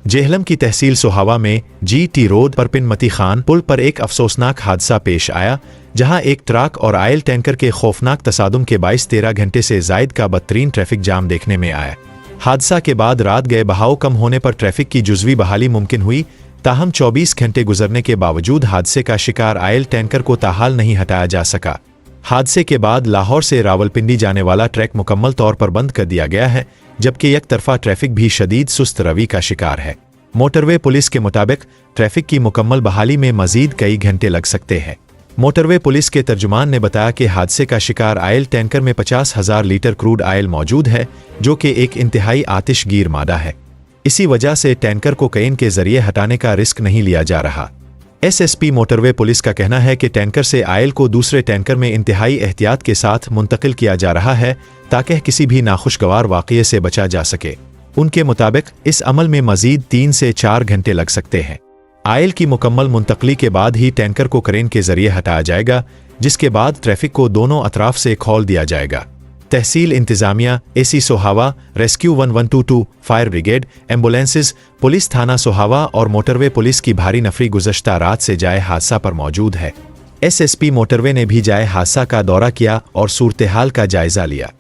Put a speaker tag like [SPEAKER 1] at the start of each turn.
[SPEAKER 1] जेहलम की तहसील सोहावा में GT road पर पिनमती खान पुल पर एक अफसोसनाक हादसा पेश आया, जहां एक ट्रक और आयल टैंकर के खौफनाक तसादुम के 22-13 घंटे से जायद का बदतरीन ट्रैफिक जाम देखने में आया। हादसा के बाद रात गए बहाव कम होने पर ट्रैफिक की जुज़वी बहाली मुमकिन हुई, ताहम 24 घंटे गुजरने के बावजूद हादसे का शिकार आयल टैंकर को ताहाल नहीं हटाया जा सका। हादसे के बाद लाहौर से रावलपिंडी जाने वाला ट्रैक मुकम्मल तौर पर बंद कर दिया गया है, जबकि एक तरफा ट्रैफिक भी शदीद सुस्त रवि का शिकार है। मोटरवे पुलिस के मुताबिक ट्रैफिक की मुकम्मल बहाली में मजीद कई घंटे लग सकते हैं। मोटरवे पुलिस के तर्जुमान ने बताया कि हादसे का शिकार आयल टैंकर में 50,000 लीटर क्रूड आयल मौजूद है, जो कि एक इंतहाई आतिशगीर मादा है। इसी वजह से टैंकर को क्रेन के जरिए हटाने का रिस्क नहीं लिया जा रहा। SSP मोटरवे पुलिस का कहना है कि टैंकर से आयल को दूसरे टैंकर में इंतहाई एहतियात के साथ मुंतकिल किया जा रहा है, ताकि किसी भी नाखुशगवार वाक़ये से बचा जा सके। उनके मुताबिक इस अमल में मजीद 3 से 4 घंटे लग सकते हैं। आयल की मुकम्मल मुंतकली के बाद ही टैंकर को क्रेन के जरिए हटाया जाएगा, जिसके बाद ट्रैफिक को दोनों अतराफ से खोल दिया जाएगा। तहसील इंतजामिया, AC Sohawa, rescue 1122, fire brigade, ambulances, police थाना सोहावा और मोटरवे पुलिस की भारी नफरी गुज़श्ता रात से जाए हादसा पर मौजूद है। SSP मोटरवे ने भी जाए हादसा का दौरा किया और सूरत हाल का जायजा लिया।